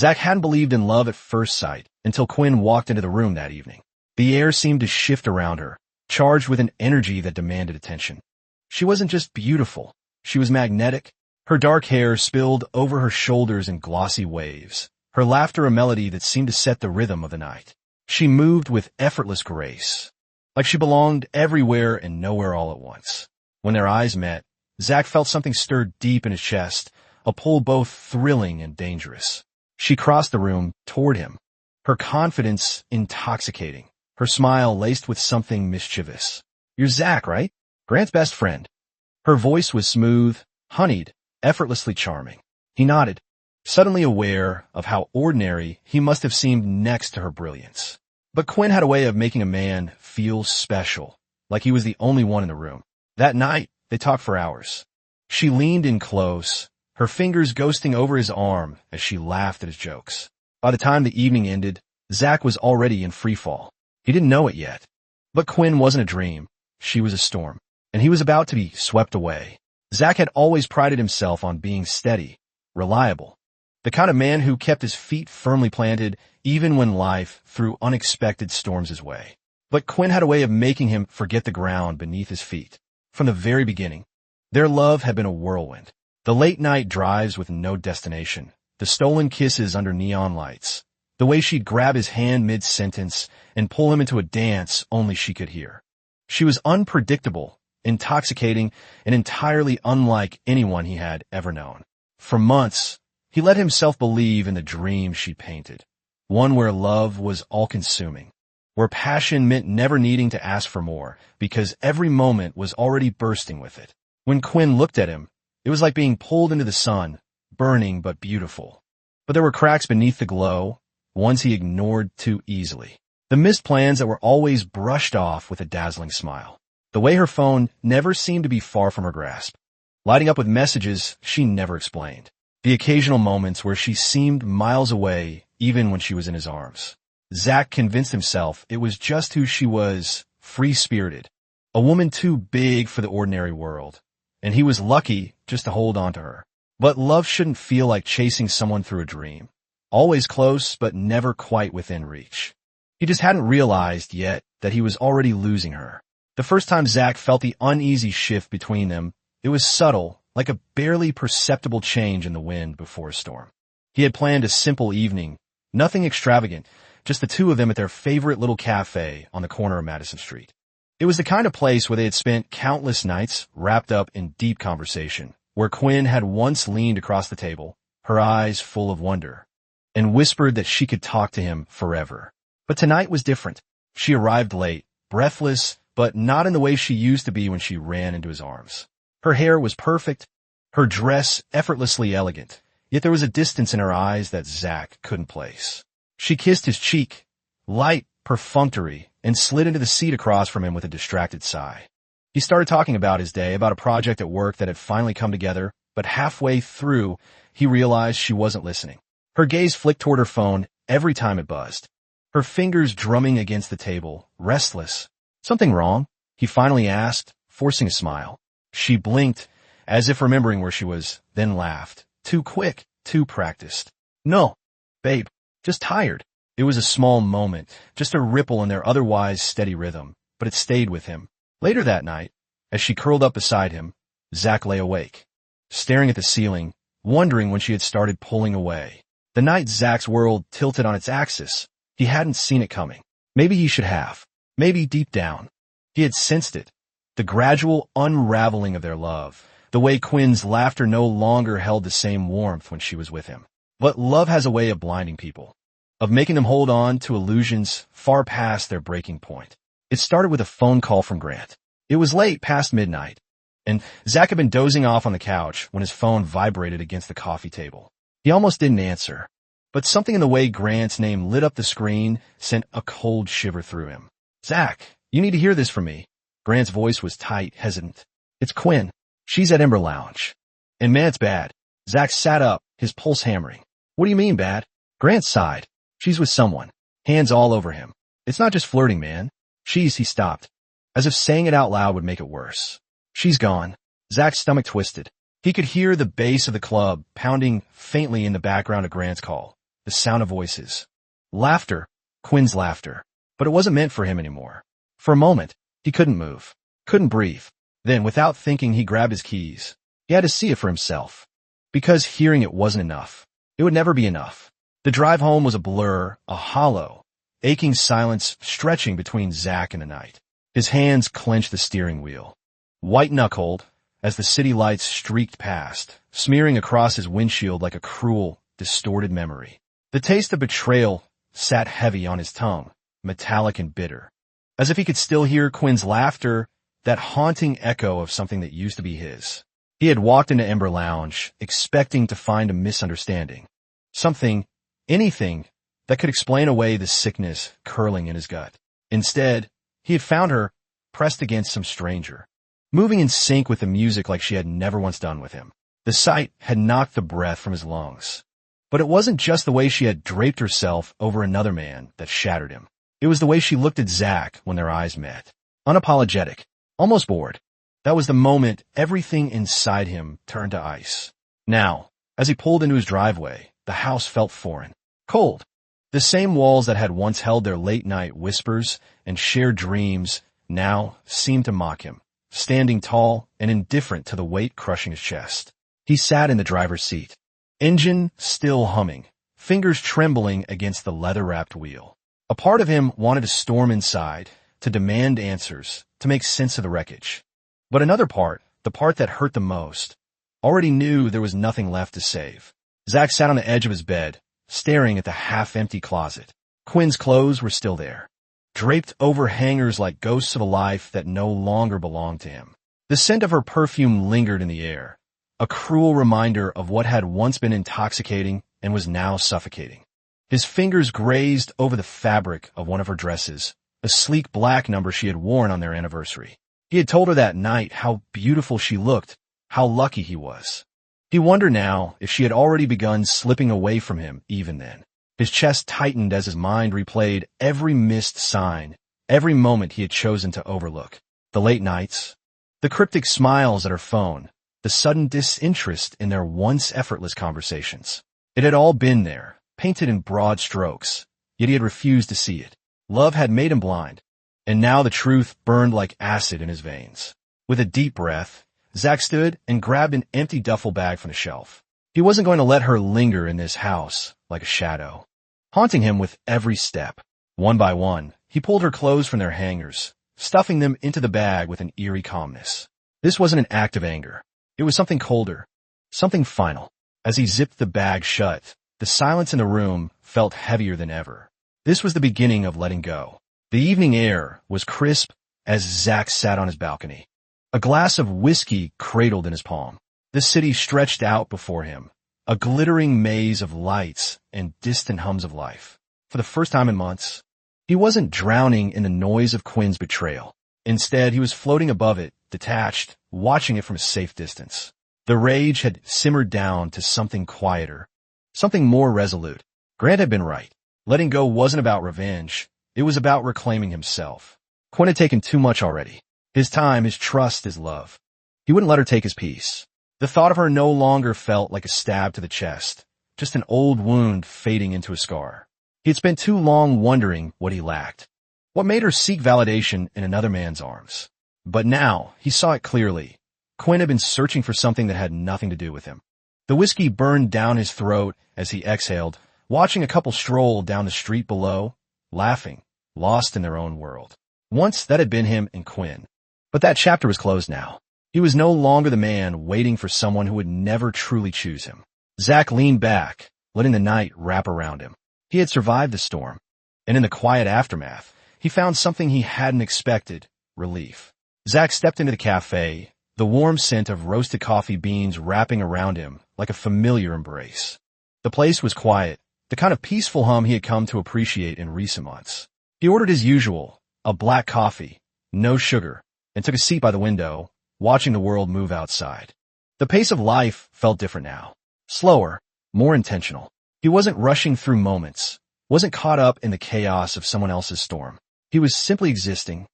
Zack hadn't believed in love at first sight until Quinn walked into the room that evening. The air seemed to shift around her, charged with an energy that demanded attention. She wasn't just beautiful, she was magnetic. Her dark hair spilled over her shoulders in glossy waves, her laughter a melody that seemed to set the rhythm of the night. She moved with effortless grace, like she belonged everywhere and nowhere all at once. When their eyes met, Zack felt something stir deep in his chest, a pull both thrilling and dangerous. She crossed the room toward him, her confidence intoxicating, her smile laced with something mischievous. "You're Zack, right? Grant's best friend." Her voice was smooth, honeyed, effortlessly charming. He nodded, suddenly aware of how ordinary he must have seemed next to her brilliance. But Quinn had a way of making a man feel special, like he was the only one in the room. That night, they talked for hours. She leaned in close, her fingers ghosting over his arm as she laughed at his jokes. By the time the evening ended, Zack was already in freefall. He didn't know it yet. But Quinn wasn't a dream. She was a storm, and he was about to be swept away. Zack had always prided himself on being steady, reliable, the kind of man who kept his feet firmly planted even when life threw unexpected storms his way. But Quinn had a way of making him forget the ground beneath his feet. From the very beginning, their love had been a whirlwind. The late-night drives with no destination, the stolen kisses under neon lights, the way she'd grab his hand mid-sentence and pull him into a dance only she could hear. She was unpredictable, intoxicating, and entirely unlike anyone he had ever known. For months, he let himself believe in the dream she painted, one where love was all-consuming, where passion meant never needing to ask for more, because every moment was already bursting with it. When Quinn looked at him, it was like being pulled into the sun, burning but beautiful. But there were cracks beneath the glow, ones he ignored too easily. The missed plans that were always brushed off with a dazzling smile. The way her phone never seemed to be far from her grasp, lighting up with messages she never explained. The occasional moments where she seemed miles away even when she was in his arms. Zack convinced himself it was just who she was, free-spirited, a woman too big for the ordinary world, and he was lucky just to hold on to her. But love shouldn't feel like chasing someone through a dream, always close but never quite within reach. He just hadn't realized yet that he was already losing her. The first time Zack felt the uneasy shift between them, it was subtle, like a barely perceptible change in the wind before a storm. He had planned a simple evening, nothing extravagant, just the two of them at their favorite little café on the corner of Madison Street. It was the kind of place where they had spent countless nights wrapped up in deep conversation, where Quinn had once leaned across the table, her eyes full of wonder, and whispered that she could talk to him forever. But tonight was different. She arrived late, breathless, but not in the way she used to be when she ran into his arms. Her hair was perfect, her dress effortlessly elegant, yet there was a distance in her eyes that Zack couldn't place. She kissed his cheek, light, perfunctory, and slid into the seat across from him with a distracted sigh. He started talking about his day, about a project at work that had finally come together, but halfway through, he realized she wasn't listening. Her gaze flicked toward her phone every time it buzzed, her fingers drumming against the table, restless. "Something wrong?" he finally asked, forcing a smile. She blinked, as if remembering where she was, then laughed. Too quick, too practiced. "No, babe, just tired." It was a small moment, just a ripple in their otherwise steady rhythm, but it stayed with him. Later that night, as she curled up beside him, Zack lay awake, staring at the ceiling, wondering when she had started pulling away. The night Zack's world tilted on its axis, he hadn't seen it coming. Maybe he should have. Maybe deep down, he had sensed it. The gradual unraveling of their love, the way Quinn's laughter no longer held the same warmth when she was with him. But love has a way of blinding people, of making them hold on to illusions far past their breaking point. It started with a phone call from Grant. It was late past midnight, and Zack had been dozing off on the couch when his phone vibrated against the coffee table. He almost didn't answer, but something in the way Grant's name lit up the screen sent a cold shiver through him. "Zack, you need to hear this from me." Grant's voice was tight, hesitant. "It's Quinn. She's at Ember Lounge. And man, it's bad." Zack sat up, his pulse hammering. "What do you mean, bad?" Grant sighed. "She's with someone." Hands all over him. "It's not just flirting, man. He stopped, as if saying it out loud would make it worse. "She's gone." Zack's stomach twisted. He could hear the bass of the club pounding faintly in the background of Grant's call. the sound of voices. Laughter, Quinn's laughter. But it wasn't meant for him anymore. For a moment, he couldn't move, couldn't breathe. Then, without thinking, he grabbed his keys. He had to see it for himself. Because hearing it wasn't enough. It would never be enough. The drive home was a blur, a hollow, aching silence stretching between Zack and the night. His hands clenched the steering wheel. White-knuckled, as the city lights streaked past, smearing across his windshield like a cruel, distorted memory. The taste of betrayal sat heavy on his tongue, metallic and bitter. As if he could still hear Quinn's laughter, that haunting echo of something that used to be his. He had walked into Ember Lounge, expecting to find a misunderstanding. Something, anything, that could explain away the sickness curling in his gut. Instead, he had found her pressed against some stranger, moving in sync with the music like she had never once done with him. The sight had knocked the breath from his lungs. But it wasn't just the way she had draped herself over another man that shattered him. It was the way she looked at Zack when their eyes met. Unapologetic, almost bored. That was the moment everything inside him turned to ice. Now, as he pulled into his driveway, the house felt foreign, cold. The same walls that had once held their late-night whispers and shared dreams now seemed to mock him, standing tall and indifferent to the weight crushing his chest. He sat in the driver's seat, engine still humming, fingers trembling against the leather-wrapped wheel. A part of him wanted to storm inside, to demand answers, to make sense of the wreckage. But another part, the part that hurt the most, already knew there was nothing left to save. Zack sat on the edge of his bed, staring at the half-empty closet. Quinn's clothes were still there, draped over hangers like ghosts of a life that no longer belonged to him. The scent of her perfume lingered in the air, a cruel reminder of what had once been intoxicating and was now suffocating. His fingers grazed over the fabric of one of her dresses, a sleek black number she had worn on their anniversary. He had told her that night how beautiful she looked, how lucky he was. He wondered now if she had already begun slipping away from him even then. His chest tightened as his mind replayed every missed sign, every moment he had chosen to overlook. The late nights, the cryptic smiles at her phone, the sudden disinterest in their once effortless conversations. It had all been there, painted in broad strokes, yet he had refused to see it. Love had made him blind, and now the truth burned like acid in his veins. With a deep breath, Zack stood and grabbed an empty duffel bag from the shelf. He wasn't going to let her linger in this house like a shadow, haunting him with every step. One by one, he pulled her clothes from their hangers, stuffing them into the bag with an eerie calmness. This wasn't an act of anger. It was something colder, something final. As he zipped the bag shut, the silence in the room felt heavier than ever. This was the beginning of letting go. The evening air was crisp as Zack sat on his balcony, a glass of whiskey cradled in his palm. The city stretched out before him, a glittering maze of lights and distant hums of life. For the first time in months, he wasn't drowning in the noise of Quinn's betrayal. Instead, he was floating above it, detached, watching it from a safe distance. The rage had simmered down to something quieter, something more resolute. Grant had been right. Letting go wasn't about revenge. It was about reclaiming himself. Quinn had taken too much already. His time, his trust, his love. He wouldn't let her take his peace. The thought of her no longer felt like a stab to the chest, just an old wound fading into a scar. He had spent too long wondering what he lacked, what made her seek validation in another man's arms. But now, he saw it clearly. Quinn had been searching for something that had nothing to do with him. The whiskey burned down his throat as he exhaled, watching a couple stroll down the street below, laughing, lost in their own world. Once that had been him and Quinn. But that chapter was closed now. He was no longer the man waiting for someone who would never truly choose him. Zack leaned back, letting the night wrap around him. He had survived the storm, and in the quiet aftermath, he found something he hadn't expected, relief. Zack stepped into the café, the warm scent of roasted coffee beans wrapping around him like a familiar embrace. The place was quiet, the kind of peaceful hum he had come to appreciate in recent months. He ordered his usual, a black coffee, no sugar, and took a seat by the window, watching the world move outside. The pace of life felt different now. Slower, more intentional. He wasn't rushing through moments, wasn't caught up in the chaos of someone else's storm. He was simply existing,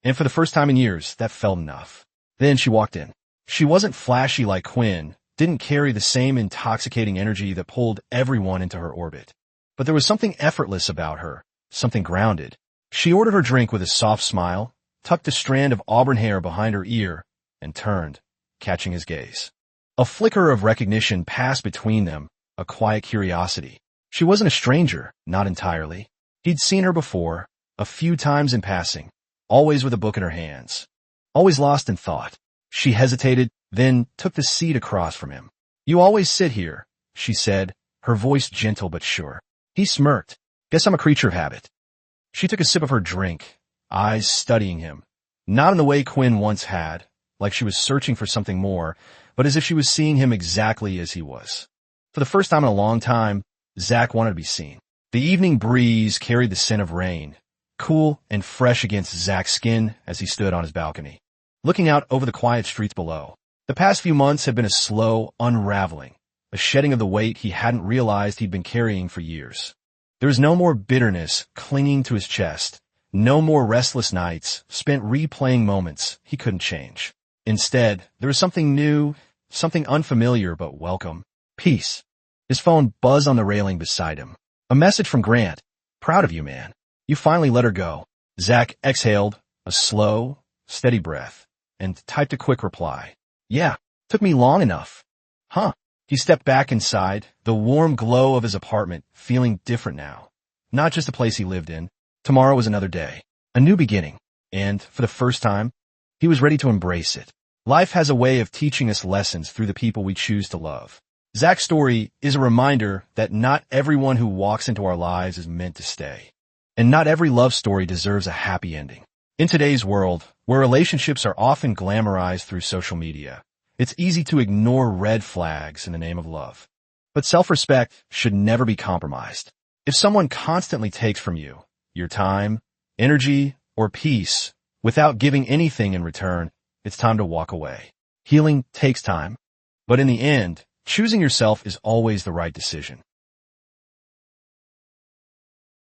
and for the first time in years, that felt enough. Then she walked in. She wasn't flashy like Quinn, didn't carry the same intoxicating energy that pulled everyone into her orbit. but there was something effortless about her, something grounded. She ordered her drink with a soft smile, tucked a strand of auburn hair behind her ear, and turned, catching his gaze. A flicker of recognition passed between them, a quiet curiosity. She wasn't a stranger, not entirely. He'd seen her before, a few times in passing, always with a book in her hands. Always lost in thought. She hesitated, then took the seat across from him. "You always sit here," she said, her voice gentle but sure. He smirked. "Guess I'm a creature of habit." She took a sip of her drink, eyes studying him. Not in the way Quinn once had, like she was searching for something more, but as if she was seeing him exactly as he was. For the first time in a long time, Zack wanted to be seen. The evening breeze carried the scent of rain, cool and fresh against Zack's skin as he stood on his balcony, looking out over the quiet streets below. The past few months had been a slow unraveling, a shedding of the weight he hadn't realized he'd been carrying for years. There was no more bitterness clinging to his chest, no more restless nights spent replaying moments he couldn't change. Instead, there was something new, something unfamiliar but welcome. Peace. His phone buzzed on the railing beside him. A message from Grant. "Proud of you, man. You finally let her go." Zack exhaled, a slow, steady breath, and typed a quick reply. "Yeah, took me long enough." "Huh." He stepped back inside, the warm glow of his apartment feeling different now. Not just the place he lived in. Tomorrow was another day, a new beginning, and, for the first time, he was ready to embrace it. Life has a way of teaching us lessons through the people we choose to love. Zack's story is a reminder that not everyone who walks into our lives is meant to stay. And not every love story deserves a happy ending. In today's world, where relationships are often glamorized through social media, it's easy to ignore red flags in the name of love. But self-respect should never be compromised. If someone constantly takes from you your time, energy, or peace without giving anything in return, it's time to walk away. Healing takes time, but in the end, choosing yourself is always the right decision.